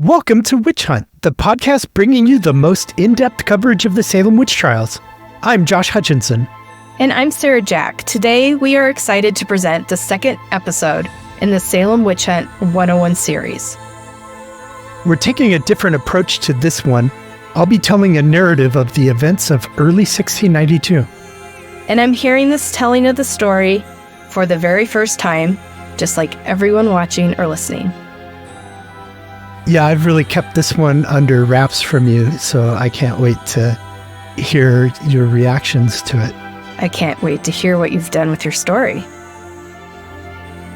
Welcome to Witch Hunt, the podcast bringing you the most in-depth coverage of the Salem Witch Trials. I'm Josh Hutchinson. And I'm Sarah Jack. Today, we are excited to present the second episode in the Salem Witch-Hunt 101 series. We're taking a different approach to this one. I'll be telling a narrative of the events of early 1692. And I'm hearing this telling of the story for the very first time, just like everyone watching or listening. Yeah, I've really kept this one under wraps from you, so I can't wait to hear your reactions to it. I can't wait to hear what you've done with your story.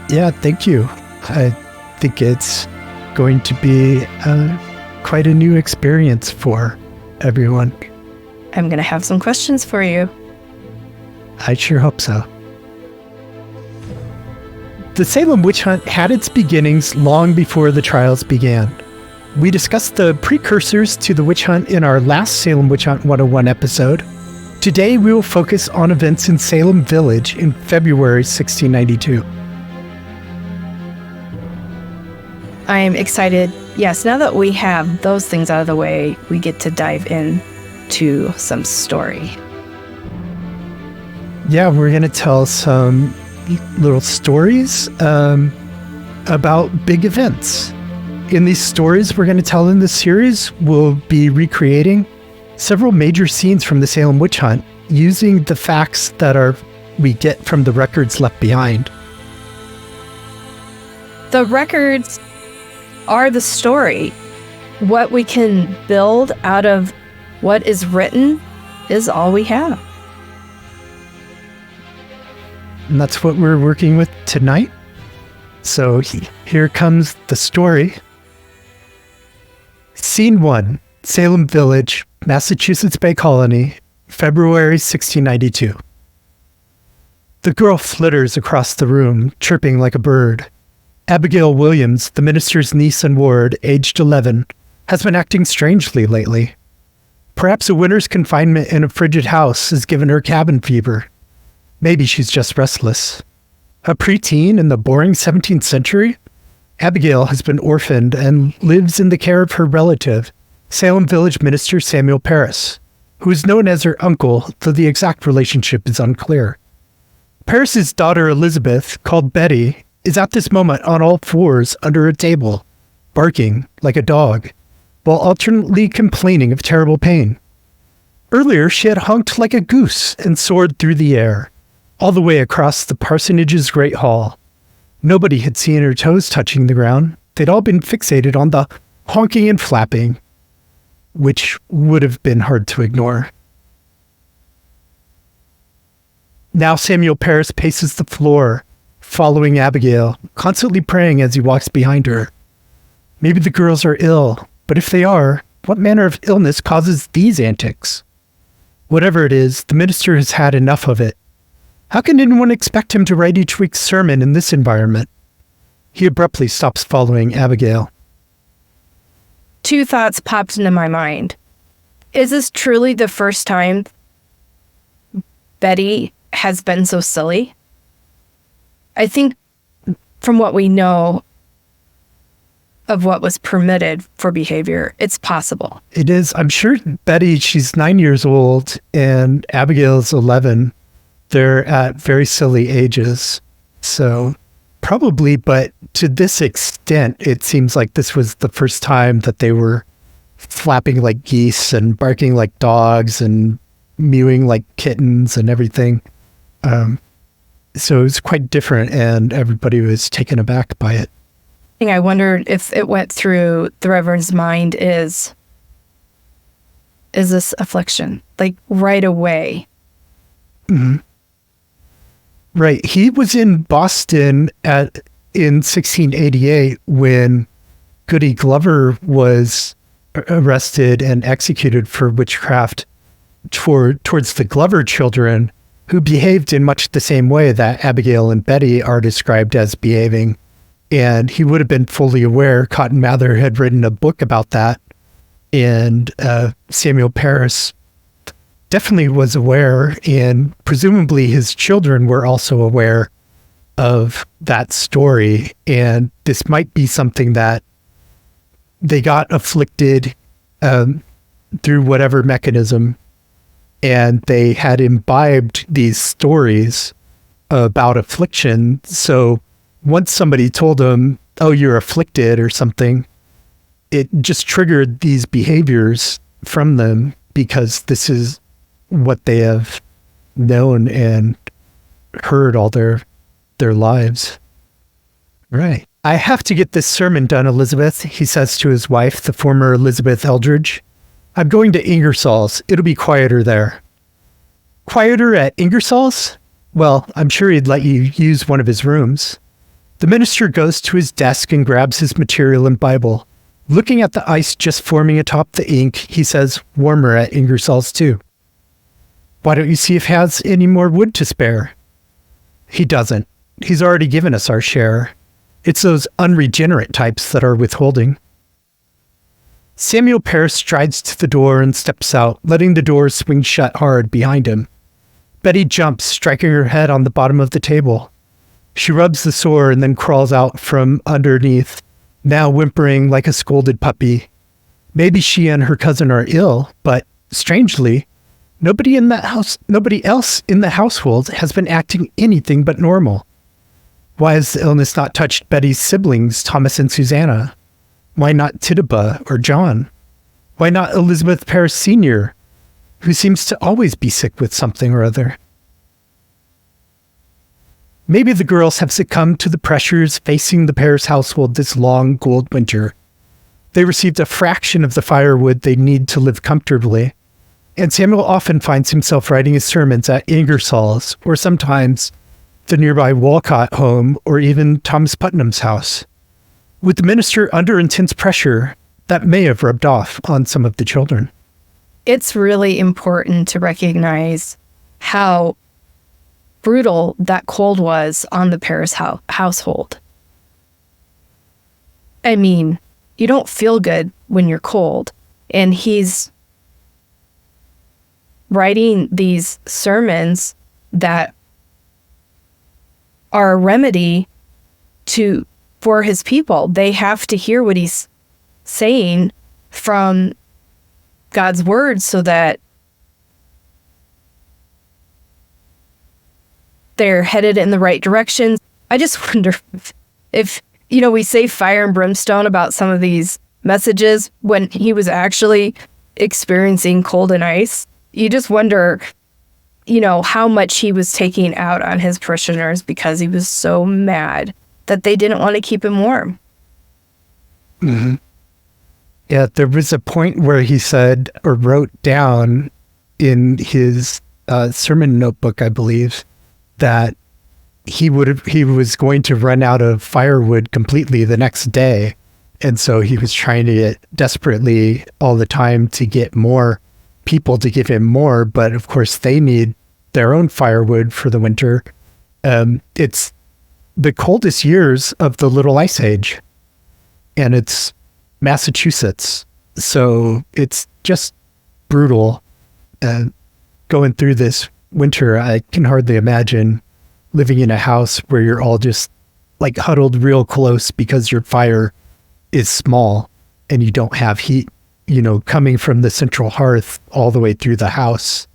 Yeah, thank you. I think it's going to be quite a new experience for everyone. I'm going to have some questions for you. I sure hope so. The Salem Witch Hunt had its beginnings long before the trials began. We discussed the precursors to the witch hunt in our last Salem Witch-Hunt 101 episode. Today we will focus on events in Salem Village in February 1692. I am excited. Yes, now that we have those things out of the way, we get to dive into some story. Yeah, we're going to tell some little stories about big events. In these stories we're going to tell in this series, we'll be recreating several major scenes from the Salem Witch Hunt using the facts that we get from the records left behind. The records are the story. What we can build out of what is written is all we have. And that's what we're working with tonight. So here comes the story. Scene 1, Salem Village, Massachusetts Bay Colony, February 1692. The girl flitters across the room, chirping like a bird. Abigail Williams, the minister's niece and ward, aged 11, has been acting strangely lately. Perhaps a winter's confinement in a frigid house has given her cabin fever. Maybe she's just restless. A preteen in the boring 17th century? Abigail has been orphaned and lives in the care of her relative, Salem Village minister Samuel Parris, who is known as her uncle, though the exact relationship is unclear. Parris's daughter Elizabeth, called Betty, is at this moment on all fours under a table, barking like a dog, while alternately complaining of terrible pain. Earlier, she had honked like a goose and soared through the air, all the way across the parsonage's great hall. Nobody had seen her toes touching the ground. They'd all been fixated on the honking and flapping, which would have been hard to ignore. Now Samuel Parris paces the floor, following Abigail, constantly praying as he walks behind her. Maybe the girls are ill, but if they are, what manner of illness causes these antics? Whatever it is, the minister has had enough of it. How can anyone expect him to write each week's sermon in this environment? He abruptly stops following Abigail. Two thoughts popped into my mind. Is this truly the first time Betty has been so silly? I think from what we know of what was permitted for behavior, it's possible. It is. I'm sure Betty, she's 9 years old, and Abigail's 11. They're at very silly ages. So probably, but to this extent, it seems like this was the first time that they were flapping like geese and barking like dogs and mewing like kittens and everything. So it was quite different, and everybody was taken aback by it. I wondered if it went through the Reverend's mind is this affliction? Like right away. Mm-hmm. Right. He was in Boston in 1688 when Goody Glover was arrested and executed for witchcraft towards the Glover children, who behaved in much the same way that Abigail and Betty are described as behaving. And he would have been fully aware. Cotton Mather had written a book about that. And Samuel Parris definitely was aware, and presumably his children were also aware of that story. And this might be something that they got afflicted through whatever mechanism, and they had imbibed these stories about affliction. So once somebody told them, oh, you're afflicted or something, it just triggered these behaviors from them because this is what they have known and heard all their lives. Right. I have to get this sermon done, Elizabeth, he says to his wife, the former Elizabeth Eldridge. I'm going to Ingersoll's. It'll be quieter there. Quieter at Ingersoll's? Well, I'm sure he'd let you use one of his rooms. The minister goes to his desk and grabs his material and Bible. Looking at the ice just forming atop the ink, he says, warmer at Ingersoll's too. Why don't you see if he has any more wood to spare? He doesn't. He's already given us our share. It's those unregenerate types that are withholding. Samuel Parris strides to the door and steps out, letting the door swing shut hard behind him. Betty jumps, striking her head on the bottom of the table. She rubs the sore and then crawls out from underneath, now whimpering like a scolded puppy. Maybe she and her cousin are ill, but strangely, nobody else in the household has been acting anything but normal. Why has the illness not touched Betty's siblings, Thomas and Susanna? Why not Tituba or John? Why not Elizabeth Parris Sr., who seems to always be sick with something or other? Maybe the girls have succumbed to the pressures facing the Parris household this long, cold winter. They received a fraction of the firewood they need to live comfortably, and Samuel often finds himself writing his sermons at Ingersoll's, or sometimes the nearby Walcott home, or even Thomas Putnam's house. With the minister under intense pressure, that may have rubbed off on some of the children. It's really important to recognize how brutal that cold was on the Parris household. I mean, you don't feel good when you're cold. And he's writing these sermons that are a remedy for his people. They have to hear what he's saying from God's word so that they're headed in the right direction. I just wonder if we say fire and brimstone about some of these messages when he was actually experiencing cold and ice. You just wonder, how much he was taking out on his parishioners because he was so mad that they didn't want to keep him warm. Mm-hmm. Yeah, there was a point where he said or wrote down in his sermon notebook, I believe, that he was going to run out of firewood completely the next day. And so he was trying to get desperately all the time to get more people to give him more. But of course, they need their own firewood for the winter. It's the coldest years of the Little Ice Age, and it's Massachusetts. So it's just brutal going through this winter. I can hardly imagine living in a house where you're all just like huddled real close because your fire is small and you don't have heat, coming from the central hearth all the way through the house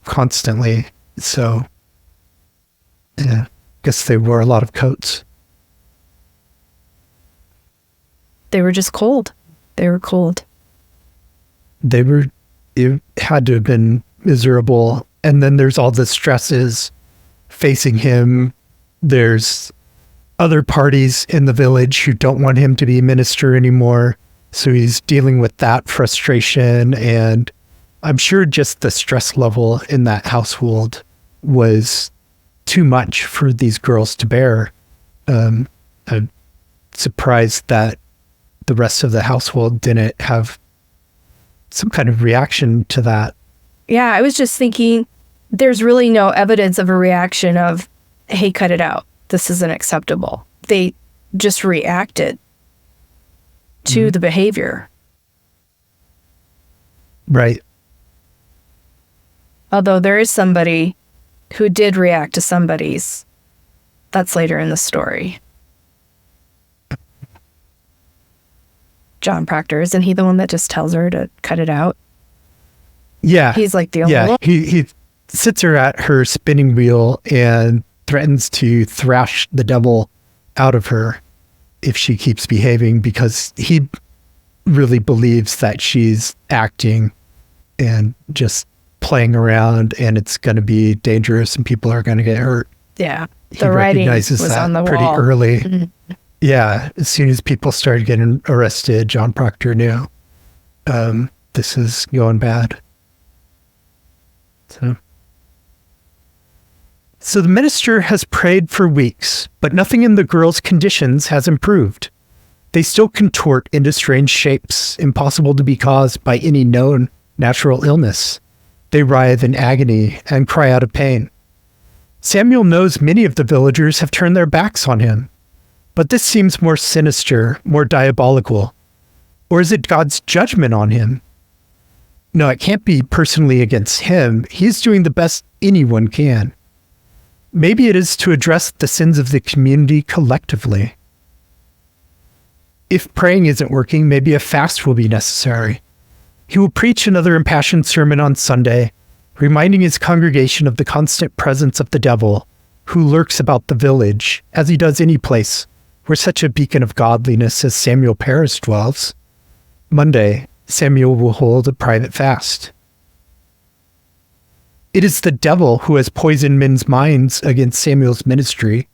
constantly. So, yeah, guess they wore a lot of coats. They were just cold. They were cold. It had to have been miserable. And then there's all the stresses facing him. There's other parties in the village who don't want him to be minister anymore. So he's dealing with that frustration. And I'm sure just the stress level in that household was too much for these girls to bear. I'm surprised that the rest of the household didn't have some kind of reaction to that. Yeah, I was just thinking, there's really no evidence of a reaction of, hey, cut it out. This isn't acceptable. They just reacted to the behavior. Right. Although there is somebody who did react to somebody's. That's later in the story. John Proctor? Isn't he the one that just tells her to cut it out? Yeah. He's like the only Yeah. one. He sits her at her spinning wheel and threatens to thrash the devil out of her if she keeps behaving, because he really believes that she's acting and just playing around, and it's going to be dangerous and people are going to get hurt. Yeah. He The writing was recognizes that on the pretty wall. early. Mhm. Yeah. As soon as people started getting arrested, John Proctor knew this is going bad. So the minister has prayed for weeks, but nothing in the girls' conditions has improved. They still contort into strange shapes, impossible to be caused by any known natural illness. They writhe in agony and cry out of pain. Samuel knows many of the villagers have turned their backs on him, but this seems more sinister, more diabolical. Or is it God's judgment on him? No, it can't be personally against him. He's doing the best anyone can. Maybe it is to address the sins of the community collectively. If praying isn't working, maybe a fast will be necessary. He will preach another impassioned sermon on Sunday, reminding his congregation of the constant presence of the devil, who lurks about the village, as he does any place where such a beacon of godliness as Samuel Parris dwells. Monday, Samuel will hold a private fast. It is the devil who has poisoned men's minds against Samuel's ministry,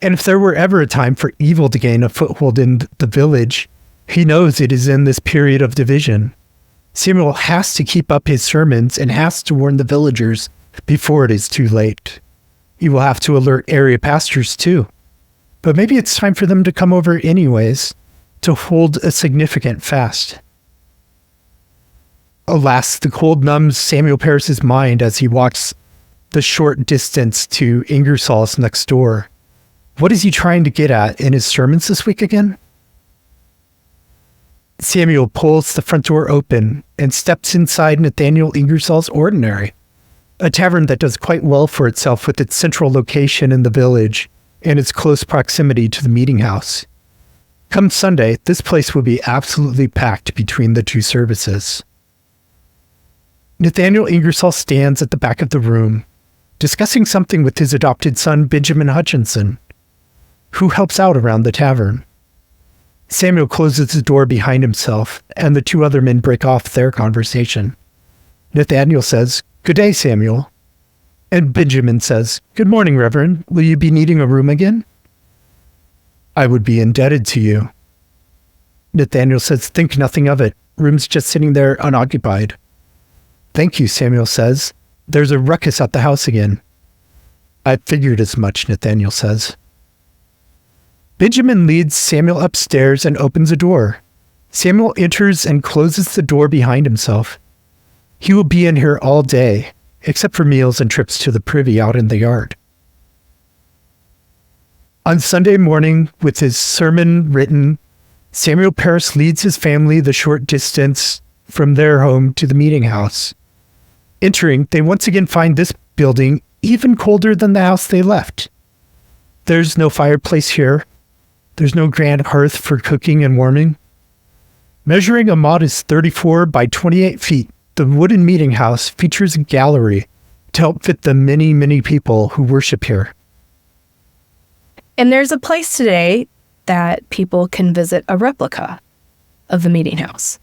and if there were ever a time for evil to gain a foothold in the village, he knows it is in this period of division. Samuel has to keep up his sermons and has to warn the villagers before it is too late. He will have to alert area pastors too. But maybe it's time for them to come over anyways, to hold a significant fast. Alas, the cold numbs Samuel Parris's mind as he walks the short distance to Ingersoll's next door. What is he trying to get at in his sermons this week again? Samuel pulls the front door open and steps inside Nathaniel Ingersoll's Ordinary, a tavern that does quite well for itself with its central location in the village and its close proximity to the meeting house. Come Sunday, this place will be absolutely packed between the two services. Nathaniel Ingersoll stands at the back of the room, discussing something with his adopted son, Benjamin Hutchinson, who helps out around the tavern. Samuel closes the door behind himself, and the two other men break off their conversation. Nathaniel says, "Good day, Samuel." And Benjamin says, "Good morning, Reverend. Will you be needing a room again?" "I would be indebted to you." Nathaniel says, "Think nothing of it. Room's just sitting there unoccupied." "Thank you," Samuel says. "There's a ruckus at the house again." "I figured as much," Nathaniel says. Benjamin leads Samuel upstairs and opens a door. Samuel enters and closes the door behind himself. He will be in here all day, except for meals and trips to the privy out in the yard. On Sunday morning, with his sermon written, Samuel Parris leads his family the short distance from their home to the meeting house. Entering, they once again find this building even colder than the house they left. There's no fireplace here. There's no grand hearth for cooking and warming. Measuring a modest 34 by 28 feet, the wooden meeting house features a gallery to help fit the many, many people who worship here. And there's a place today that people can visit a replica of the meeting house.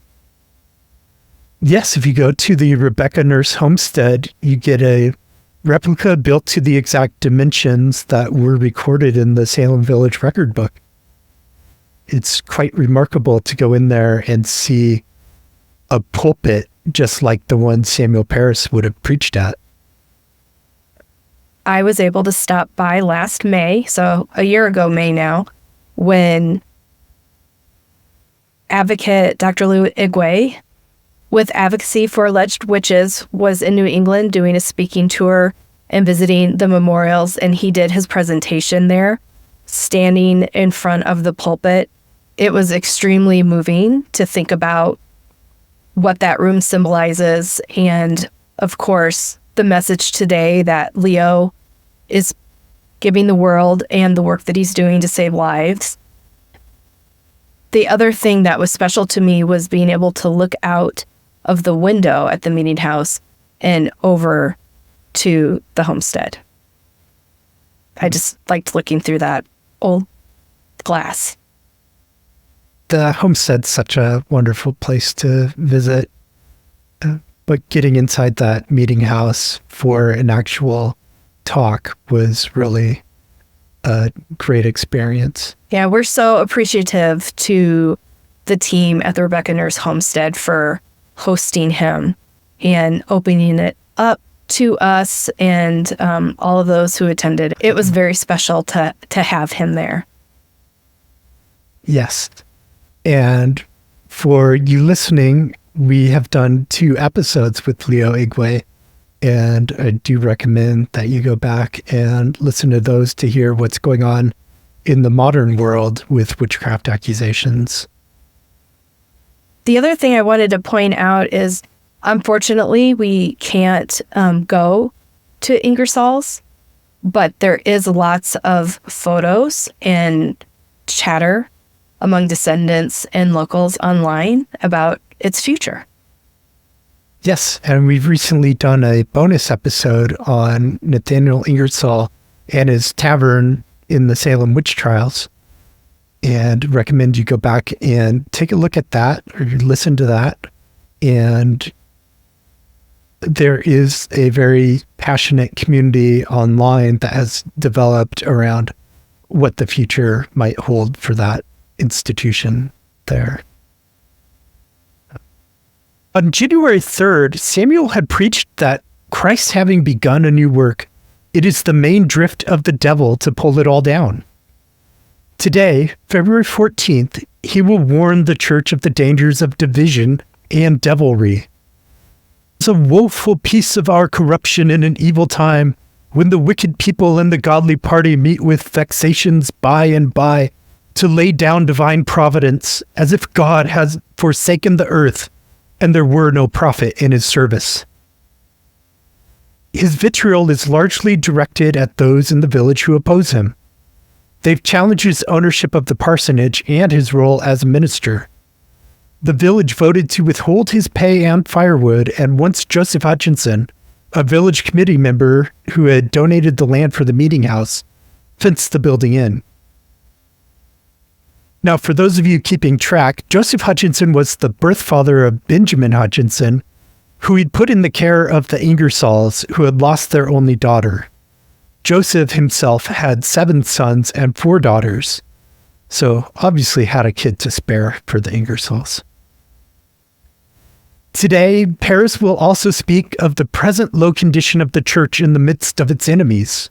Yes, if you go to the Rebecca Nurse Homestead, you get a replica built to the exact dimensions that were recorded in the Salem Village record book. It's quite remarkable to go in there and see a pulpit just like the one Samuel Parris would have preached at. I was able to stop by last May, so a year ago May now, when advocate Dr. Lou Igwe with Advocacy for Alleged Witches was in New England doing a speaking tour and visiting the memorials, and he did his presentation there, standing in front of the pulpit. It was extremely moving to think about what that room symbolizes, and of course, the message today that Leo is giving the world and the work that he's doing to save lives. The other thing that was special to me was being able to look out of the window at the meeting house and over to the homestead. I just liked looking through that old glass. The homestead's such a wonderful place to visit. But getting inside that meeting house for an actual talk was really a great experience. Yeah, we're so appreciative to the team at the Rebecca Nurse Homestead for hosting him and opening it up to us and all of those who attended. It was very special to have him there. Yes. And for you listening, we have done 2 episodes with Leo Igwe, and I do recommend that you go back and listen to those to hear what's going on in the modern world with witchcraft accusations. The other thing I wanted to point out is, unfortunately, we can't go to Ingersoll's, but there is lots of photos and chatter among descendants and locals online about its future. Yes, and we've recently done a bonus episode on Nathaniel Ingersoll and his tavern in the Salem Witch Trials, and recommend you go back and take a look at that or listen to that. And there is a very passionate community online that has developed around what the future might hold for that institution there. On January 3rd, Samuel had preached that Christ having begun a new work, it is the main drift of the devil to pull it all down. Today, February 14th, he will warn the church of the dangers of division and devilry. It's a woeful piece of our corruption in an evil time, when the wicked people and the godly party meet with vexations by and by to lay down divine providence, as if God has forsaken the earth and there were no prophet in his service. His vitriol is largely directed at those in the village who oppose him. They've challenged his ownership of the parsonage and his role as a minister. The village voted to withhold his pay and firewood, and once Joseph Hutchinson, a village committee member who had donated the land for the meeting house, fenced the building in. Now, for those of you keeping track, Joseph Hutchinson was the birth father of Benjamin Hutchinson, who he'd put in the care of the Ingersolls, who had lost their only daughter. Joseph himself had 7 sons and 4 daughters, so obviously had a kid to spare for the Ingersolls. Today, Parris will also speak of the present low condition of the church in the midst of its enemies.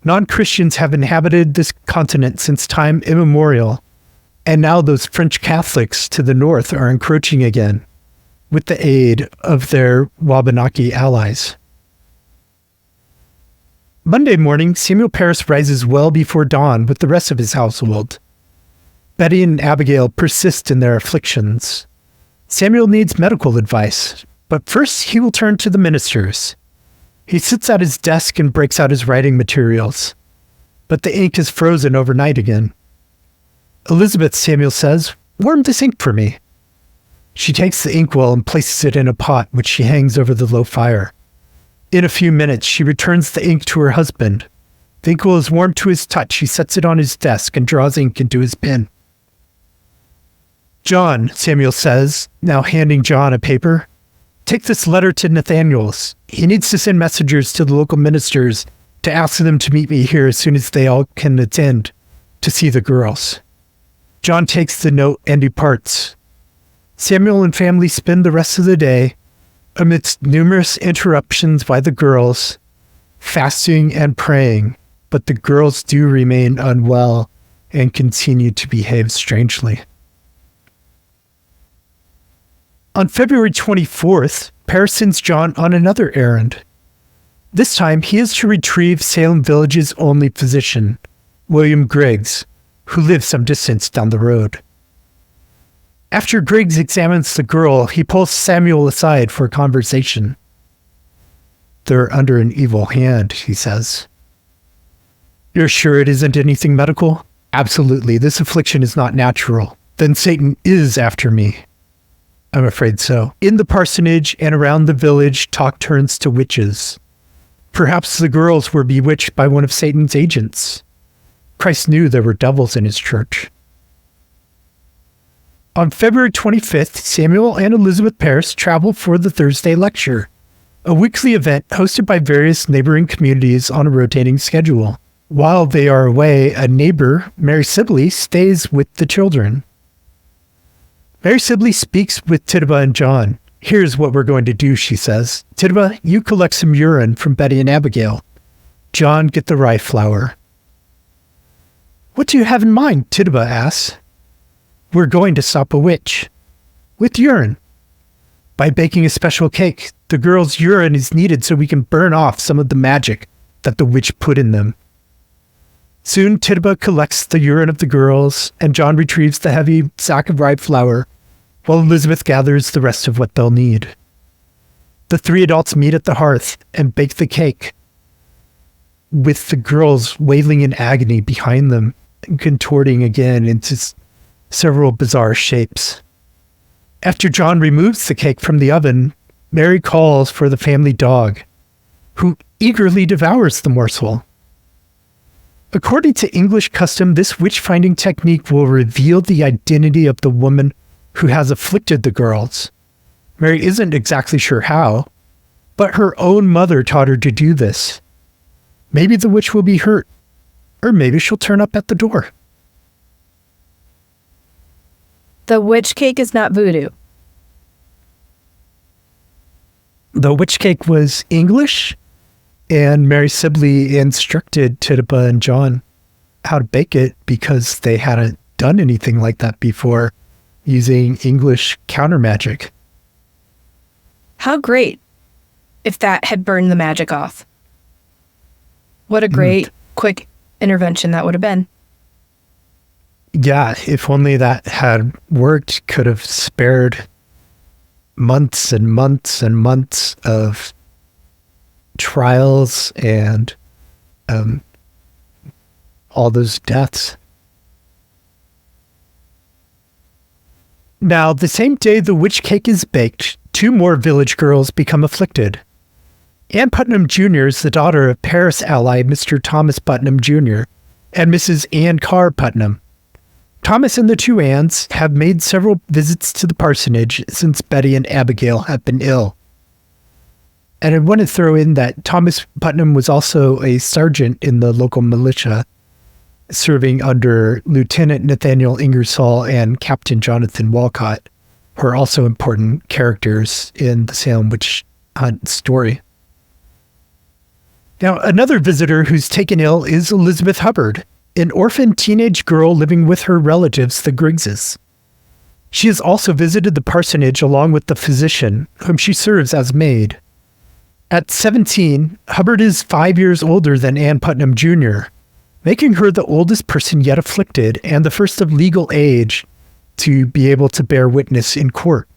Non-Christians have inhabited this continent since time immemorial, and now those French Catholics to the north are encroaching again, with the aid of their Wabanaki allies. Monday morning, Samuel Parris rises well before dawn with the rest of his household. Betty and Abigail persist in their afflictions. Samuel needs medical advice, but first he will turn to the ministers. He sits at his desk and breaks out his writing materials, but the ink is frozen overnight again. Elizabeth, Samuel says, warm this ink for me. She takes the inkwell and places it in a pot, which she hangs over the low fire. In a few minutes, she returns the ink to her husband. The inkwell is warm to his touch. He sets it on his desk and draws ink into his pen. John, Samuel says, now handing John a paper, take this letter to Nathaniel's. He needs to send messengers to the local ministers to ask them to meet me here as soon as they all can attend to see the girls. John takes the note and departs. Samuel and family spend the rest of the day amidst numerous interruptions by the girls, fasting and praying, but the girls do remain unwell and continue to behave strangely. On February 24th, Parris sends John on another errand. This time, he is to retrieve Salem Village's only physician, William Griggs, who lives some distance down the road. After Griggs examines the girl, he pulls Samuel aside for a conversation. They're under an evil hand, he says. You're sure it isn't anything medical? Absolutely, this affliction is not natural. Then Satan is after me. I'm afraid so. In the parsonage and around the village, talk turns to witches. Perhaps the girls were bewitched by one of Satan's agents. Christ knew there were devils in his church. On February 25th, Samuel and Elizabeth Parris traveled for the Thursday lecture, a weekly event hosted by various neighboring communities on a rotating schedule. While they are away, a neighbor, Mary Sibley, stays with the children. Mary Sibley speaks with Tituba and John. Here's what we're going to do, she says. Tituba, you collect some urine from Betty and Abigail. John, get the rye flour. What do you have in mind? Tituba asks. We're going to stop a witch. With urine. By baking a special cake. The girls' urine is needed so we can burn off some of the magic that the witch put in them. Soon Tituba collects the urine of the girls, and John retrieves the heavy sack of rye flour, while Elizabeth gathers the rest of what they'll need. The three adults meet at the hearth and bake the cake, with the girls wailing in agony behind them and contorting again into several bizarre shapes. After John removes the cake from the oven, Mary calls for the family dog, who eagerly devours the morsel. According to English custom, this witch-finding technique will reveal the identity of the woman who has afflicted the girls. Mary isn't exactly sure how, but her own mother taught her to do this. Maybe the witch will be hurt, or maybe she'll turn up at the door. The witch cake is not voodoo. The witch cake was English, and Mary Sibley instructed Tituba and John how to bake it because they hadn't done anything like that before using English counter magic. How great if that had burned the magic off. What a great, quick intervention that would have been. Yeah, if only that had worked, could have spared months and months and months of trials and all those deaths. Now, the same day the witch cake is baked, two more village girls become afflicted. Ann Putnam Jr. is the daughter of Parris ally Mr. Thomas Putnam Jr. and Mrs. Ann Carr Putnam. Thomas and the two Anns have made several visits to the parsonage since Betty and Abigail have been ill. And I want to throw in that Thomas Putnam was also a sergeant in the local militia, serving under Lieutenant Nathaniel Ingersoll and Captain Jonathan Walcott, who are also important characters in the Salem Witch-Hunt story. Now, another visitor who's taken ill is Elizabeth Hubbard, an orphan teenage girl living with her relatives, the Griggses. She has also visited the parsonage along with the physician, whom she serves as maid. At 17, Hubbard is 5 years older than Ann Putnam Jr., making her the oldest person yet afflicted and the first of legal age to be able to bear witness in court.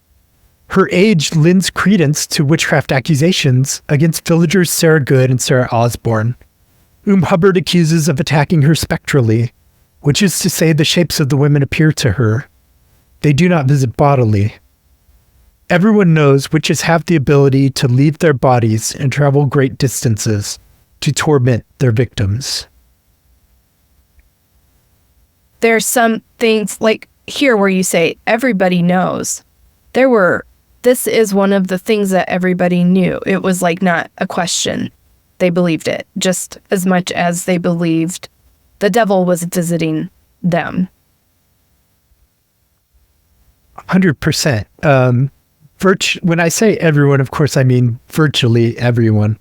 Her age lends credence to witchcraft accusations against villagers Sarah Good and Sarah Osborne, whom Hubbard accuses of attacking her spectrally, which is to say the shapes of the women appear to her. They do not visit bodily. Everyone knows witches have the ability to leave their bodies and travel great distances to torment their victims. There are some things like here where you say everybody knows. This is one of the things that everybody knew. It was like not a question. They believed it just as much as they believed the devil was visiting them. 100%. When I say everyone, of course, I mean virtually everyone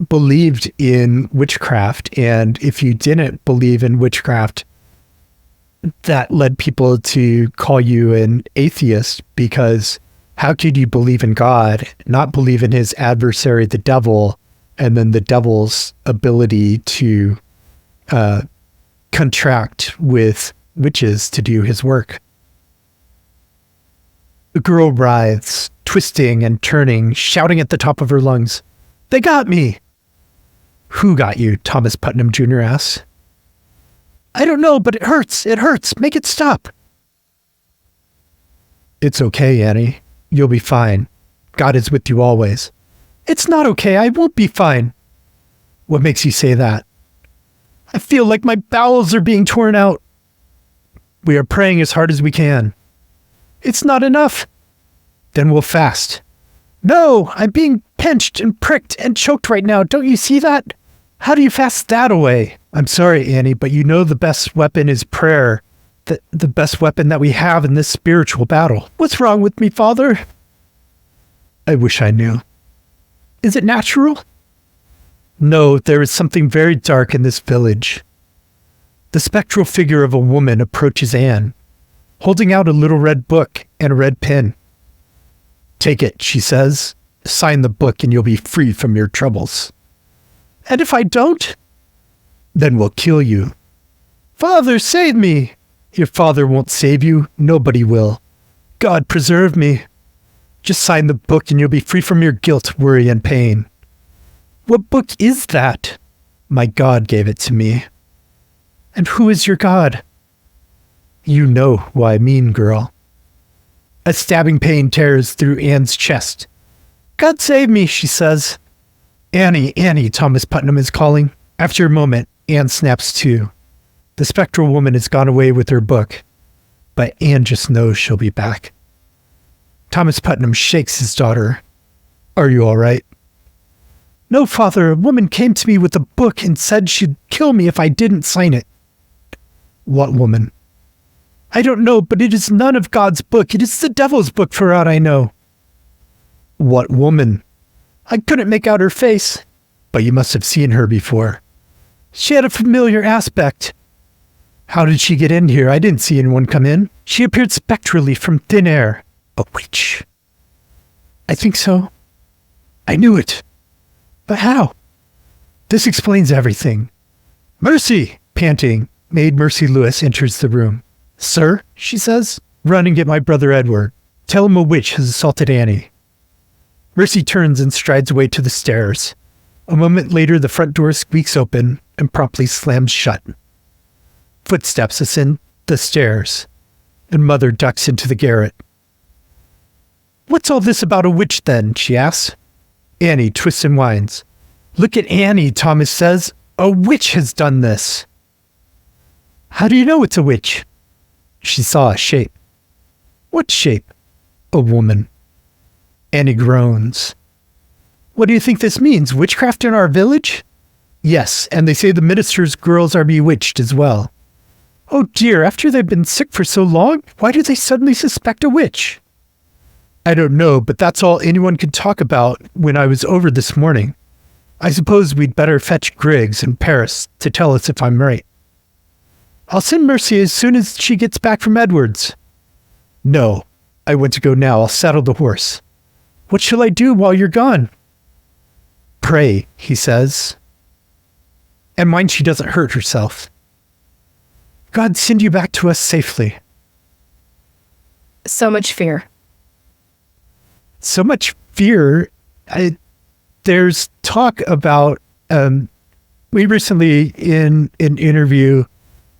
believed in witchcraft. And if you didn't believe in witchcraft, that led people to call you an atheist, because how could you believe in God, not believe in his adversary, the devil, and then the devil's ability to contract with witches to do his work? The girl writhes, twisting and turning, shouting at the top of her lungs, "They got me!" "Who got you?" Thomas Putnam Jr. asks. I don't know, but it hurts. It hurts. Make it stop. It's okay, Annie. You'll be fine. God is with you always. It's not okay. I won't be fine. What makes you say that? I feel like my bowels are being torn out. We are praying as hard as we can. It's not enough. Then we'll fast. No, I'm being pinched and pricked and choked right now. Don't you see that? How do you fast that away? I'm sorry, Annie, but you know the best weapon is prayer. The best weapon that we have in this spiritual battle. What's wrong with me, Father? I wish I knew. Is it natural? No, there is something very dark in this village. The spectral figure of a woman approaches Anne, holding out a little red book and a red pen. Take it, she says. Sign the book and you'll be free from your troubles. And if I don't? Then we'll kill you. Father, save me! Your father won't save you. Nobody will. God preserve me. Just sign the book and you'll be free from your guilt, worry, and pain. What book is that? My God gave it to me. And who is your God? You know who I mean, girl. A stabbing pain tears through Anne's chest. God save me, she says. Annie, Annie, Thomas Putnam is calling. After a moment, Anne snaps to. The spectral woman has gone away with her book, but Anne just knows she'll be back. Thomas Putnam shakes his daughter. Are you all right? No, Father, a woman came to me with a book and said she'd kill me if I didn't sign it. What woman? I don't know, but it is none of God's book. It is the devil's book for aught I know. What woman? I couldn't make out her face, but you must have seen her before. She had a familiar aspect. How did she get in here? I didn't see anyone come in. She appeared spectrally from thin air. A witch. I think so. I knew it. But how? This explains everything. Mercy! Panting, Maid Mercy Lewis enters the room. Sir, she says, run and get my brother Edward. Tell him a witch has assaulted Annie. Mercy turns and strides away to the stairs. A moment later, the front door squeaks open and promptly slams shut. Footsteps ascend the stairs, and Mother ducks into the garret. What's all this about a witch, then? She asks. Annie twists and whines. Look at Annie, Thomas says. A witch has done this. How do you know it's a witch? She saw a shape. What shape? A woman. Annie groans. What do you think this means? Witchcraft in our village? Yes, and they say the minister's girls are bewitched as well. Oh dear, after they've been sick for so long, why do they suddenly suspect a witch? I don't know, but that's all anyone could talk about when I was over this morning. I suppose we'd better fetch Griggs and Parris to tell us if I'm right. I'll send Mercy as soon as she gets back from Edward's. No, I want to go now. I'll saddle the horse. What shall I do while you're gone? Pray, he says. And mind she doesn't hurt herself. God send you back to us safely. So much fear. So much fear. There's talk about, we recently in an interview,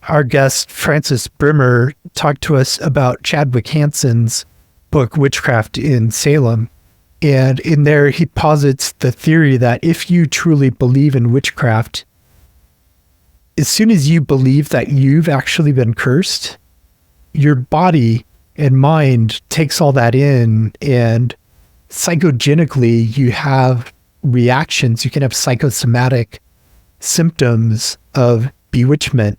our guest Francis Brimmer talked to us about Chadwick Hanson's book, Witchcraft in Salem. And in there, he posits the theory that if you truly believe in witchcraft, as soon as you believe that you've actually been cursed, your body and mind takes all that in, and psychogenically you have reactions. You can have psychosomatic symptoms of bewitchment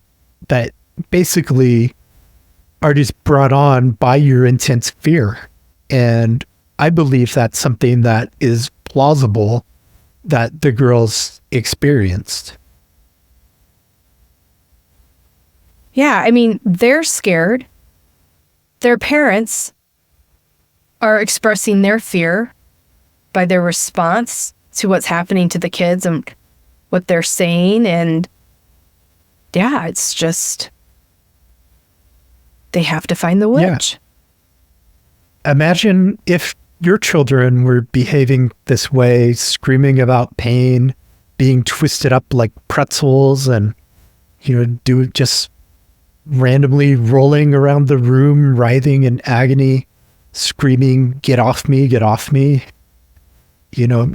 that basically are just brought on by your intense fear. And I believe that's something that is plausible that the girls experienced. Yeah, I mean, they're scared. Their parents are expressing their fear by their response to what's happening to the kids and what they're saying. And yeah, it's just, they have to find the witch. Yeah. Imagine if your children were behaving this way, screaming about pain, being twisted up like pretzels and, do just randomly rolling around the room, writhing in agony, screaming, "Get off me, get off me." You know,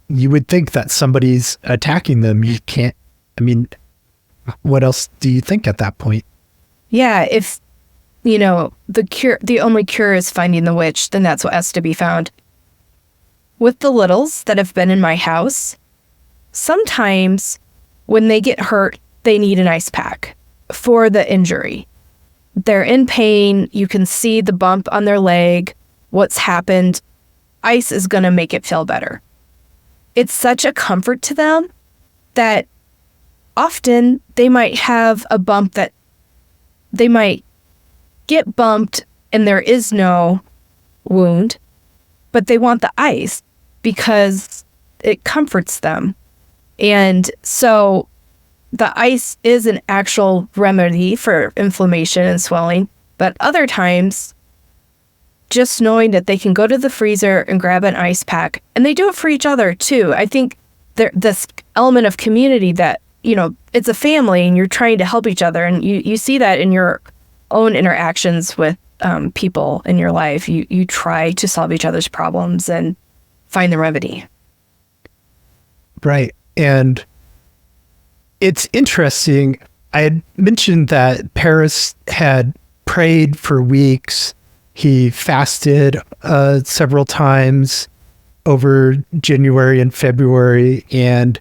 you would think that somebody's attacking them. You can't, I mean, what else do you think at that point? Yeah, if, the only cure is finding the witch, then that's what has to be found. With the littles that have been in my house, sometimes when they get hurt, they need an ice pack for the injury. They're in pain. You can see the bump on their leg, what's happened. Ice is going to make it feel better. It's such a comfort to them that often they might have a bump that they might get bumped and there is no wound, but they want the ice because it comforts them. And so the ice is an actual remedy for inflammation and swelling, but other times, just knowing that they can go to the freezer and grab an ice pack, and they do it for each other too. I think this element of community that, it's a family and you're trying to help each other, and you see that in your own interactions with people in your life. You try to solve each other's problems and find the remedy. Right. And it's interesting. I had mentioned that Parris had prayed for weeks. He fasted several times over January and February. And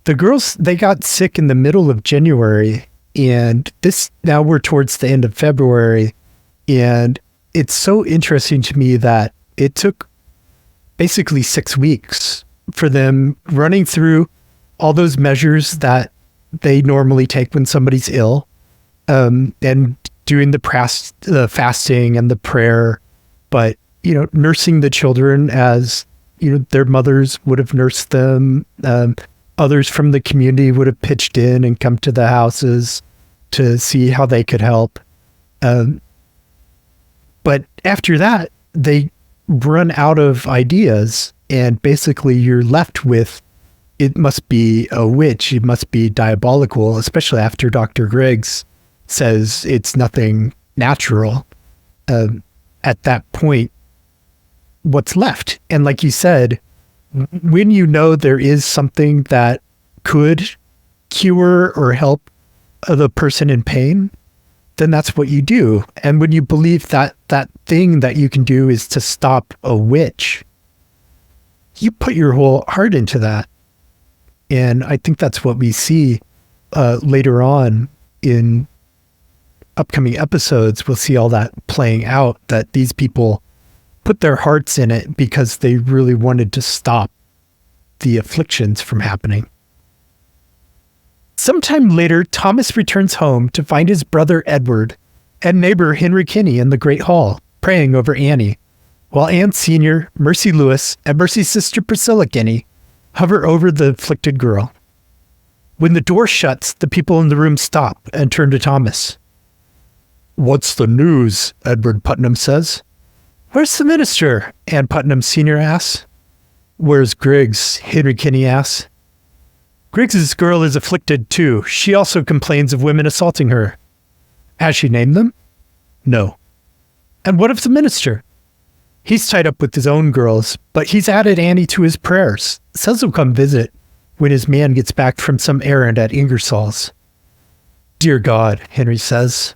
the girls, they got sick in the middle of January. And now we're towards the end of February. And it's so interesting to me that it took basically 6 weeks for them running through all those measures that they normally take when somebody's ill, and doing the fasting and the prayer, but, nursing the children as, their mothers would have nursed them. Others from the community would have pitched in and come to the houses to see how they could help. But after that, they run out of ideas, and basically you're left with, it must be a witch, it must be diabolical, especially after Dr. Griggs says it's nothing natural. At that point, what's left? And like you said, when you know there is something that could cure or help the person in pain, then that's what you do. And when you believe that that thing that you can do is to stop a witch, you put your whole heart into that. And I think that's what we see later on in upcoming episodes. We'll see all that playing out, that these people put their hearts in it because they really wanted to stop the afflictions from happening. Sometime later, Thomas returns home to find his brother Edward and neighbor Henry Kinney in the Great Hall, praying over Annie, while Anne Sr., Mercy Lewis, and Mercy's sister Priscilla Kinney hover over the afflicted girl. When the door shuts, the people in the room stop and turn to Thomas. "What's the news?" Edward Putnam says. "Where's the minister?" Ann Putnam Sr. asks. "Where's Griggs?" Henry Kinney asks. "Griggs's girl is afflicted too. She also complains of women assaulting her." "Has she named them?" "No." "And what of the minister?" "He's tied up with his own girls, but he's added Annie to his prayers. Says he'll come visit when his man gets back from some errand at Ingersoll's." "Dear God," Henry says.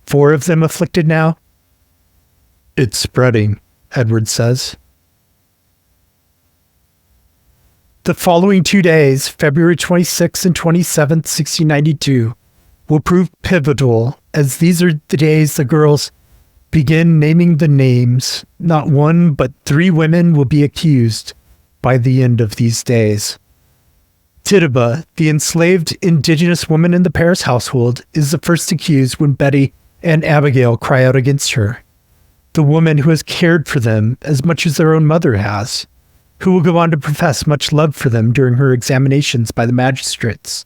"4 of them afflicted now?" "It's spreading," Edward says. The following 2 days, February 26th and 27th, 1692, will prove pivotal, as these are the days the girls begin naming the names. Not 1, but 3 women will be accused by the end of these days. Tituba, the enslaved indigenous woman in the Parris household, is the first accused when Betty and Abigail cry out against her. The woman who has cared for them as much as their own mother has, who will go on to profess much love for them during her examinations by the magistrates.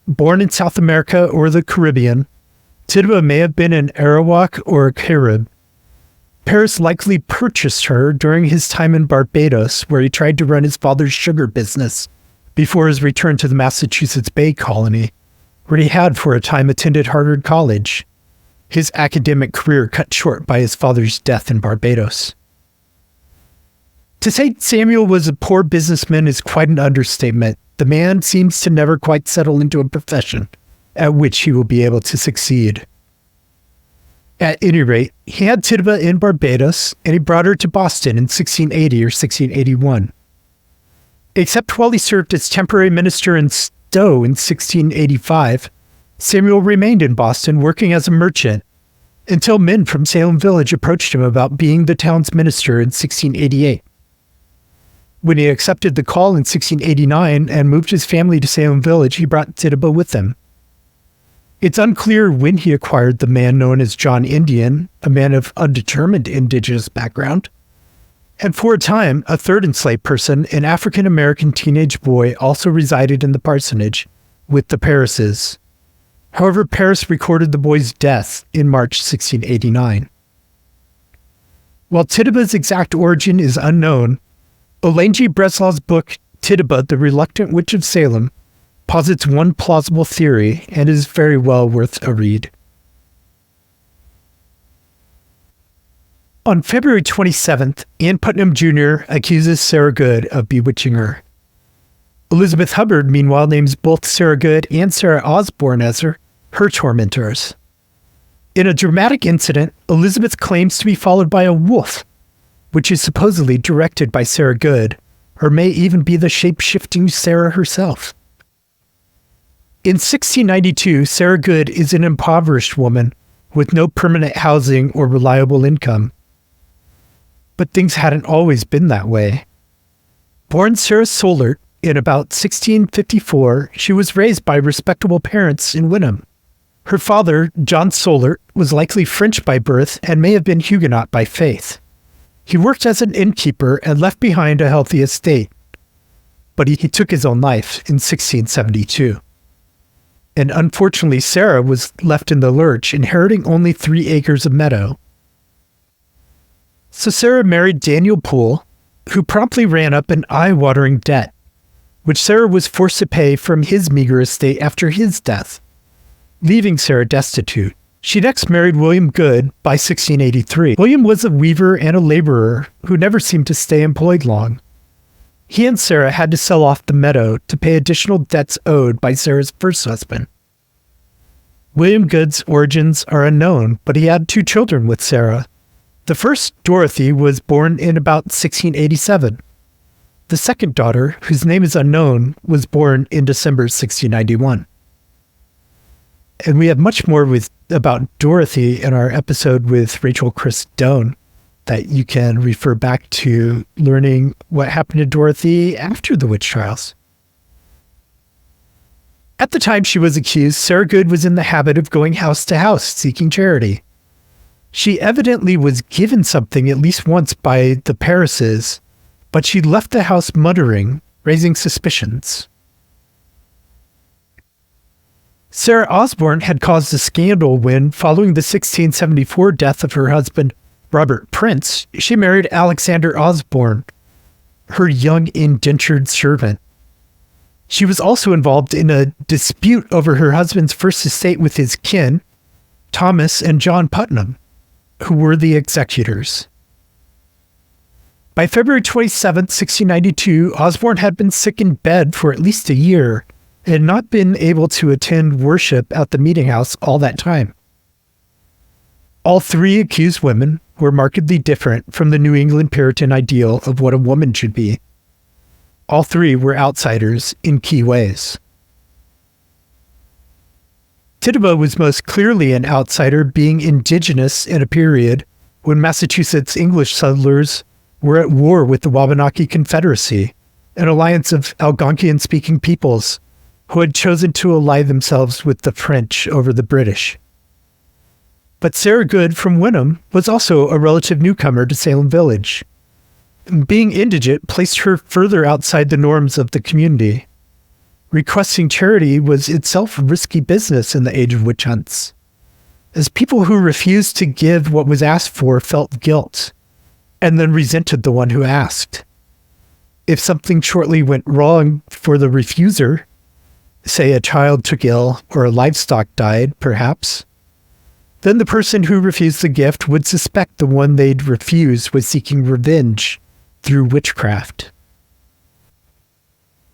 Born in South America or the Caribbean, Tituba may have been an Arawak or a Carib. Parris likely purchased her during his time in Barbados, where he tried to run his father's sugar business before his return to the Massachusetts Bay Colony, where he had for a time attended Harvard College, his academic career cut short by his father's death in Barbados. To say Samuel was a poor businessman is quite an understatement. The man seems to never quite settle into a profession at which he will be able to succeed. At any rate, he had Tituba in Barbados, and he brought her to Boston in 1680 or 1681. Except while he served as temporary minister in Stowe in 1685, Samuel remained in Boston working as a merchant until men from Salem Village approached him about being the town's minister in 1688. When he accepted the call in 1689 and moved his family to Salem Village, he brought Tituba with him. It's unclear when he acquired the man known as John Indian, a man of undetermined indigenous background. And for a time, a third enslaved person, an African-American teenage boy, also resided in the parsonage with the Parrises. However, Parris recorded the boy's death in March 1689. While Tituba's exact origin is unknown, Elaine G. Breslau's book, Tituba, the Reluctant Witch of Salem, posits one plausible theory and is very well worth a read. On February 27th, Ann Putnam Jr. accuses Sarah Good of bewitching her. Elizabeth Hubbard, meanwhile, names both Sarah Good and Sarah Osborne as her tormentors. In a dramatic incident, Elizabeth claims to be followed by a wolf, which is supposedly directed by Sarah Good, or may even be the shape-shifting Sarah herself. In 1692, Sarah Good is an impoverished woman with no permanent housing or reliable income. But things hadn't always been that way. Born Sarah Solert in about 1654, she was raised by respectable parents in Wynnum. Her father, John Solert, was likely French by birth and may have been Huguenot by faith. He worked as an innkeeper and left behind a healthy estate, but he took his own life in 1672. And unfortunately, Sarah was left in the lurch, inheriting only 3 acres of meadow. So Sarah married Daniel Poole, who promptly ran up an eye-watering debt, which Sarah was forced to pay from his meager estate after his death, leaving Sarah destitute. She next married William Good by 1683. William was a weaver and a laborer who never seemed to stay employed long. He and Sarah had to sell off the meadow to pay additional debts owed by Sarah's first husband. William Good's origins are unknown, but he had 2 children with Sarah. The first, Dorothy, was born in about 1687. The second daughter, whose name is unknown, was born in December 1691. And we have much more about Dorothy in our episode with Rachel Chris Doan that you can refer back to, learning what happened to Dorothy after the witch trials. At the time she was accused, Sarah Good was in the habit of going house to house seeking charity. She evidently was given something at least once by the Parrises, but she left the house muttering, raising suspicions. Sarah Osborne had caused a scandal when, following the 1674 death of her husband, Robert Prince, she married Alexander Osborne, her young indentured servant. She was also involved in a dispute over her husband's first estate with his kin, Thomas and John Putnam, who were the executors. By February 27, 1692, Osborne had been sick in bed for at least a year and had not been able to attend worship at the meeting house all that time. All 3 accused women were markedly different from the New England Puritan ideal of what a woman should be. All 3 were outsiders in key ways. Tituba was most clearly an outsider, being indigenous in a period when Massachusetts English settlers were at war with the Wabanaki Confederacy, an alliance of Algonquian-speaking peoples who had chosen to ally themselves with the French over the British. But Sarah Good from Wynnum was also a relative newcomer to Salem Village. Being indigent placed her further outside the norms of the community. Requesting charity was itself risky business in the age of witch hunts, as people who refused to give what was asked for felt guilt, and then resented the one who asked. If something shortly went wrong for the refuser, say a child took ill or livestock died, perhaps, then the person who refused the gift would suspect the one they'd refused was seeking revenge through witchcraft.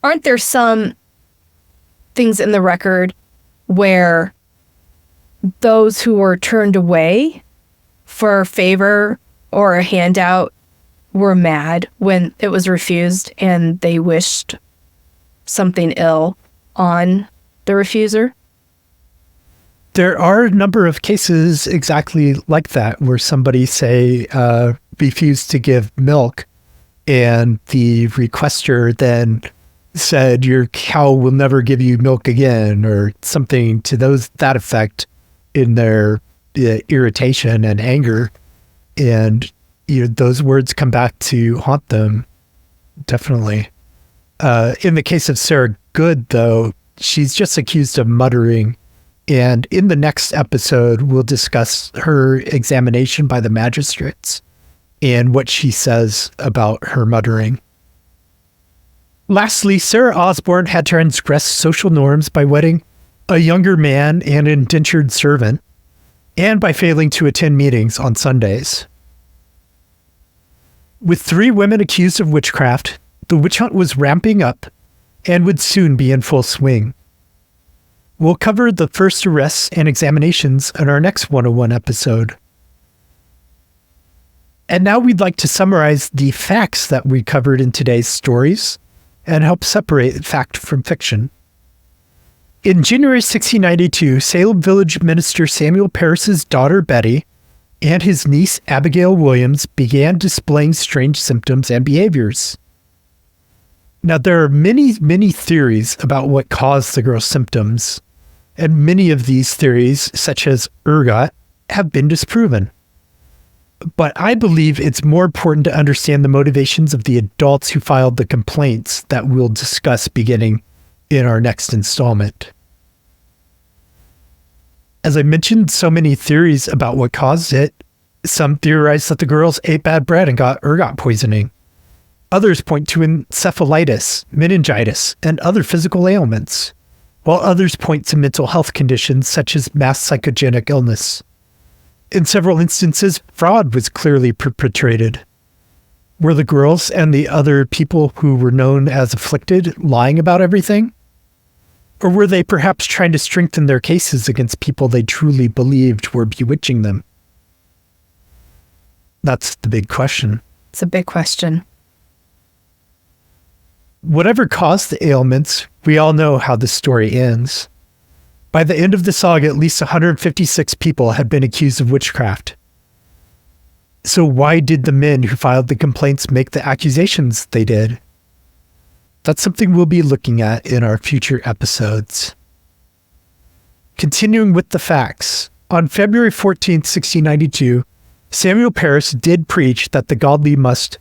Aren't there some things in the record where those who were turned away for a favor or a handout were mad when it was refused and they wished something ill on the refuser? There are a number of cases exactly like that where somebody, say, refused to give milk and the requester then said, your cow will never give you milk again, or something to that effect in their irritation and anger. And those words come back to haunt them, definitely. In the case of Sarah Good, though, she's just accused of muttering. And in the next episode, we'll discuss her examination by the magistrates and what she says about her muttering. Lastly, Sarah Osborne had transgressed social norms by wedding a younger man and an indentured servant, and by failing to attend meetings on Sundays. With 3 women accused of witchcraft, the witch hunt was ramping up and would soon be in full swing. We'll cover the first arrests and examinations in our next 101 episode. And now we'd like to summarize the facts that we covered in today's stories and help separate fact from fiction. In January 1692, Salem Village minister Samuel Parris's daughter Betty and his niece Abigail Williams began displaying strange symptoms and behaviors. Now, there are many, many theories about what caused the girl's symptoms, and many of these theories, such as ergot, have been disproven. But I believe it's more important to understand the motivations of the adults who filed the complaints that we'll discuss beginning in our next installment. As I mentioned, so many theories about what caused it. Some theorize that the girls ate bad bread and got ergot poisoning. Others point to encephalitis, meningitis, and other physical ailments, while others point to mental health conditions such as mass psychogenic illness. In several instances, fraud was clearly perpetrated. Were the girls and the other people who were known as afflicted lying about everything? Or were they perhaps trying to strengthen their cases against people they truly believed were bewitching them? That's the big question. It's a big question. Whatever caused the ailments, we all know how the story ends. By the end of the saga, at least 156 people had been accused of witchcraft. So why did the men who filed the complaints make the accusations they did? That's something we'll be looking at in our future episodes. Continuing with the facts, on February 14th, 1692, Samuel Parris did preach that the godly must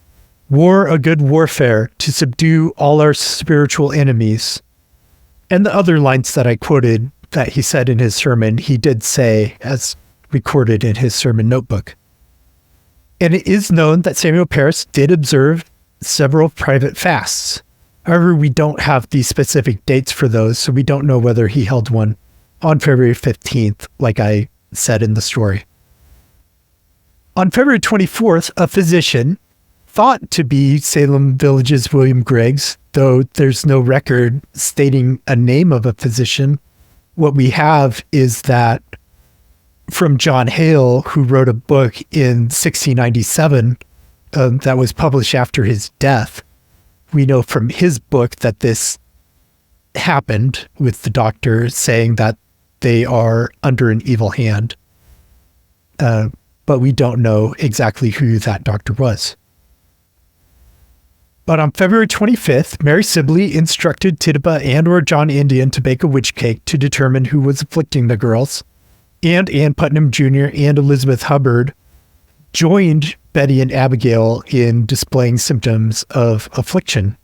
war a good warfare to subdue all our spiritual enemies. And the other lines that I quoted that he said in his sermon, he did say as recorded in his sermon notebook. And it is known that Samuel Parris did observe several private fasts. However, we don't have the specific dates for those, so we don't know whether he held one on February 15th, like I said in the story. On February 24th, a physician, thought to be Salem Village's William Griggs, though there's no record stating a name of a physician. What we have is that from John Hale, who wrote a book in 1697 that was published after his death. We know from his book that this happened with the doctor saying that they are under an evil hand. But we don't know exactly who that doctor was. But on February 25th, Mary Sibley instructed Tituba and or John Indian to bake a witch cake to determine who was afflicting the girls, and Ann Putnam Jr. and Elizabeth Hubbard joined Betty and Abigail in displaying symptoms of affliction.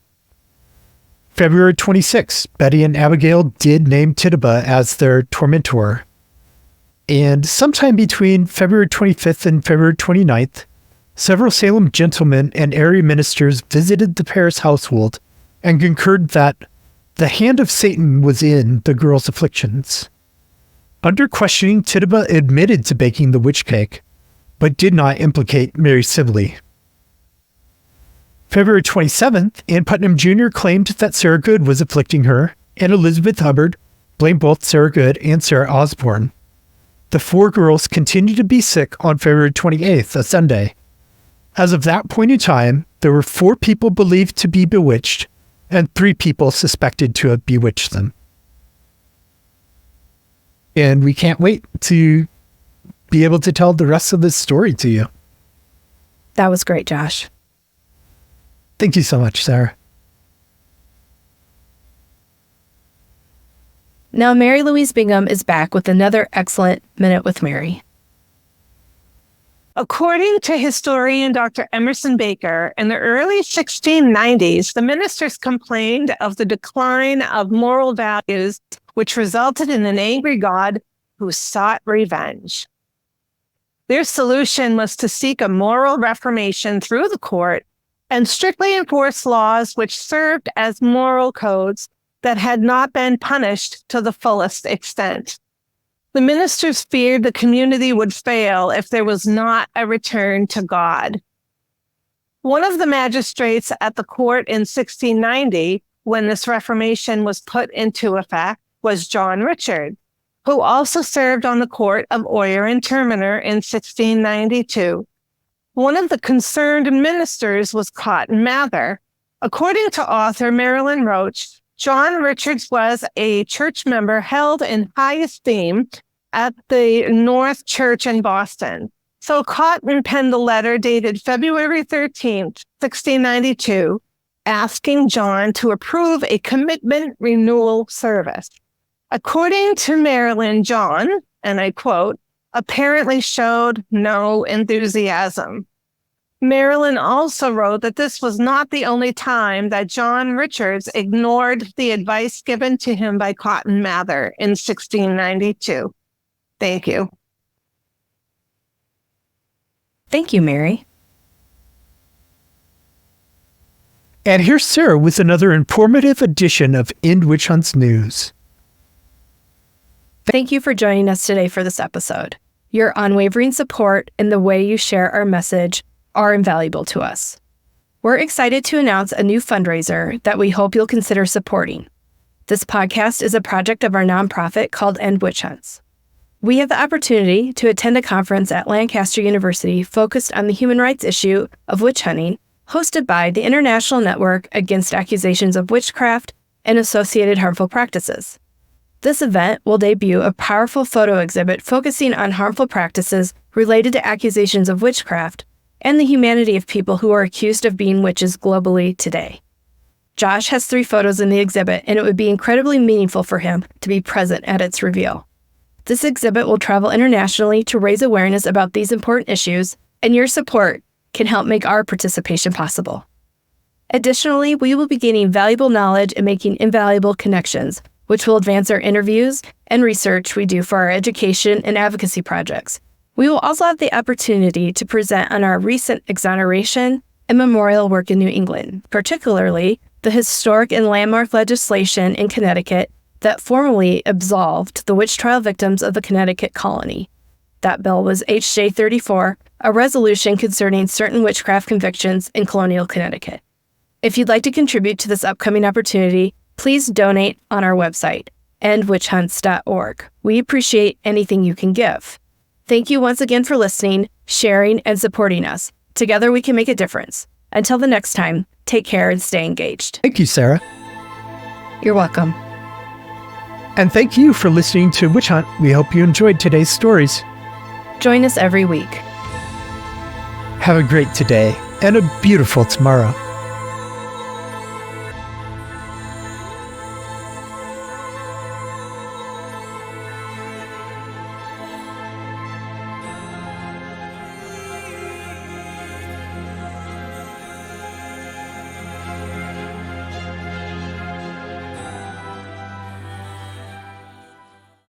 February 26th, Betty and Abigail did name Tituba as their tormentor. And sometime between February 25th and February 29th, several Salem gentlemen and area ministers visited the Parris household and concurred that The hand of Satan was in the girl's afflictions. Under questioning, Tituba admitted to baking the witch cake, but did not implicate Mary civilly. February 27th, Ann Putnam Jr. claimed that Sarah Good was afflicting her, and Elizabeth Hubbard blamed both Sarah Good and Sarah Osborne. The four girls continued to be sick on February 28th, a Sunday. As of that point in time, there were 4 people believed to be bewitched, and 3 people suspected to have bewitched them. And we can't wait to be able to tell the rest of this story to you. That was great, Josh. Thank you so much, Sarah. Now, Mary Louise Bingham is back with another excellent Minute with Mary. According to historian Dr. Emerson Baker, in the early 1690s, the ministers complained of the decline of moral values, which resulted in an angry God who sought revenge. Their solution was to seek a moral reformation through the court and strictly enforce laws which served as moral codes that had not been punished to the fullest extent. The ministers feared the community would fail if there was not a return to God. One of the magistrates at the court in 1690, when this reformation was put into effect, was John Richard, who also served on the court of Oyer and Terminer in 1692. One of the concerned ministers was Cotton Mather. According to author Marilyn Roach, John Richards was a church member held in high esteem at the North Church in Boston. So Cotton penned a letter dated February 13th, 1692, asking John to approve a commitment renewal service. According to Marilyn, John, and I quote, apparently showed no enthusiasm. Marilyn also wrote that this was not the only time that John Richards ignored the advice given to him by Cotton Mather in 1692. Thank you. Thank you, Mary. And here's Sarah with another informative edition of End Witch Hunt's News. Thank you for joining us today for this episode. Your unwavering support and the way you share our message are invaluable to us. We're excited to announce a new fundraiser that we hope you'll consider supporting. This podcast is a project of our nonprofit called End Witch Hunts. We have the opportunity to attend a conference at Lancaster University focused on the human rights issue of witch hunting, hosted by the International Network Against Accusations of Witchcraft and Associated Harmful Practices. This event will debut a powerful photo exhibit focusing on harmful practices related to accusations of witchcraft and the humanity of people who are accused of being witches globally today. Josh has 3 photos in the exhibit, and it would be incredibly meaningful for him to be present at its reveal. This exhibit will travel internationally to raise awareness about these important issues, and your support can help make our participation possible. Additionally, we will be gaining valuable knowledge and making invaluable connections, which will advance our interviews and research we do for our education and advocacy projects. We will also have the opportunity to present on our recent exoneration and memorial work in New England, particularly the historic and landmark legislation in Connecticut that formally absolved the witch trial victims of the Connecticut colony. That bill was H.J. 34, a resolution concerning certain witchcraft convictions in colonial Connecticut. If you'd like to contribute to this upcoming opportunity, please donate on our website, endwitchhunts.org. We appreciate anything you can give. Thank you once again for listening, sharing, and supporting us. Together we can make a difference. Until the next time, take care and stay engaged. Thank you, Sarah. You're welcome. And thank you for listening to Witch Hunt. We hope you enjoyed today's stories. Join us every week. Have a great today and a beautiful tomorrow.